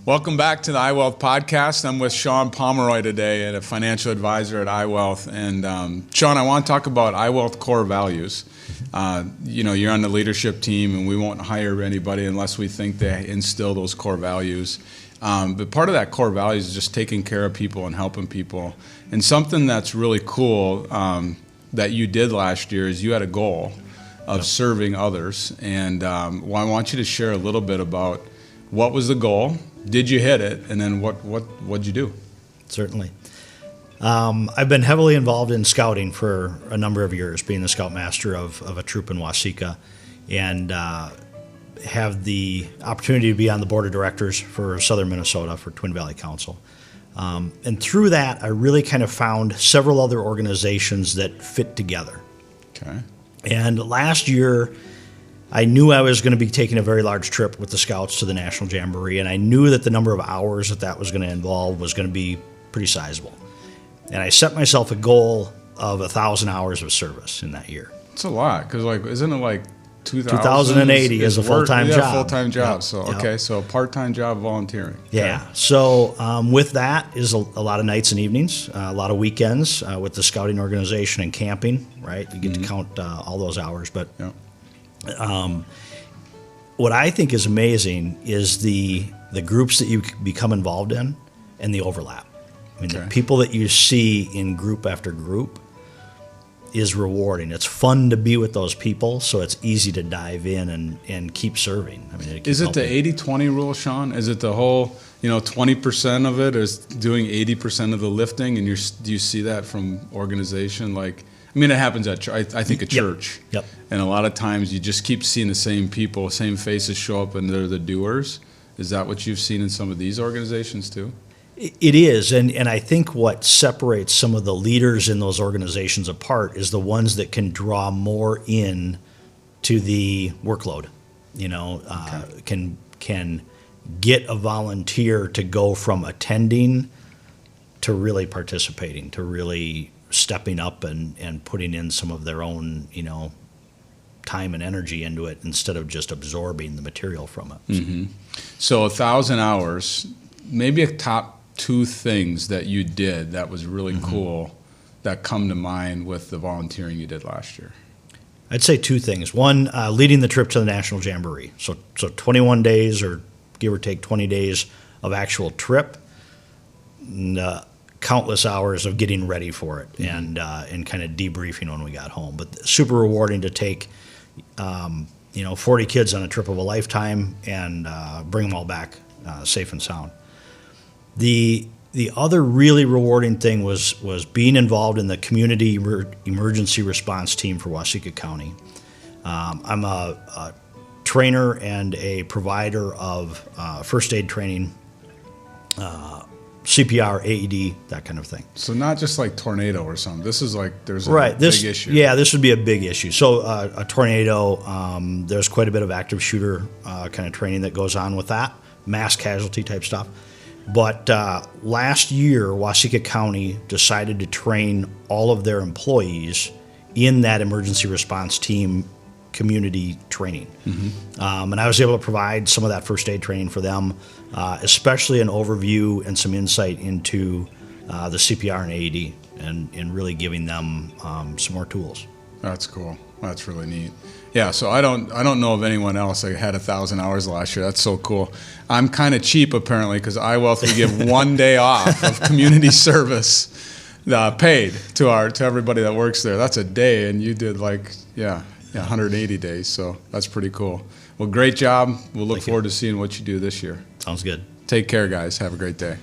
Welcome back to the iWealth podcast. I'm with Shawn Pomeroy today, and a financial advisor at iWealth. And Shawn, I want to talk about iWealth core values. You're on the leadership team, and we won't hire anybody unless we think they instill those core values. But part of that core values is just taking care of people and helping people. And something that's really cool that you did last year is you had a goal of serving others. And I want you to share a little bit about what was the goal, did you hit it, and then what'd you do? Certainly. I've been heavily involved in scouting for a number of years, being the scoutmaster of a troop in Waseca, and have the opportunity to be on the board of directors for Southern Minnesota for Twin Valley Council. And through that, I really kind of found several other organizations that fit together. Okay. And last year, I knew I was going to be taking a very large trip with the Scouts to the National Jamboree, and I knew that the number of hours that was going to involve was going to be pretty sizable. And I set myself a goal of 1,000 hours of service in that year. It's a lot, because isn't it like 2,080 is a full-time job. Yeah, full-time job. Yep. So okay, so a part-time job volunteering. Yeah. Okay. So with that is a lot of nights and evenings, a lot of weekends with the scouting organization and camping. Right, you get to count all those hours, but. Yep. What I think is amazing is the groups that you become involved in and the overlap. I mean, the people that you see in group after group is rewarding. It's fun to be with those people, so it's easy to dive in and keep serving. I mean, is it the 80-20 rule, Shawn? Is it the whole, 20% of it is doing 80% of the lifting, and do you see that from organization like? I mean, it happens at I think at church. Yep. And a lot of times you just keep seeing the same people, same faces show up, and they're the doers. Is that what you've seen in some of these organizations too? It is, and I think what separates some of the leaders in those organizations apart is the ones that can draw more in to the workload. Can get a volunteer to go from attending to really participating, to really stepping up and putting in some of their own, time and energy into it instead of just absorbing the material from it. Mm-hmm. So 1,000 hours, maybe a top 2 things that you did that was really cool that come to mind with the volunteering you did last year. I'd say 2 things. One, leading the trip to the National Jamboree. So 21 days or give or take 20 days of actual trip. And, countless hours of getting ready for it and kind of debriefing when we got home. But super rewarding to take, 40 kids on a trip of a lifetime and bring them all back safe and sound. The other really rewarding thing was being involved in the community emergency response team for Waseca County. I'm a trainer and a provider of first aid training, CPR, AED, that kind of thing. So not just like tornado or something. This is like there's a big issue. Yeah, this would be a big issue. So a tornado, there's quite a bit of active shooter kind of training that goes on with that, mass casualty type stuff. But last year, Waseca County decided to train all of their employees in that emergency response team community training. And I was able to provide some of that first aid training for them, especially an overview and some insight into the CPR and AED and really giving them some more tools. That's cool. That's really neat. Yeah, so I don't know of anyone else that had 1,000 hours last year. That's so cool. I'm kind of cheap apparently because iWealth, we give 1 day off of community service paid to everybody that works there. That's a day, and you did 180 days, so that's pretty cool. Well, great job. We'll look forward to seeing what you do this year. Sounds good. Take care, guys. Have a great day.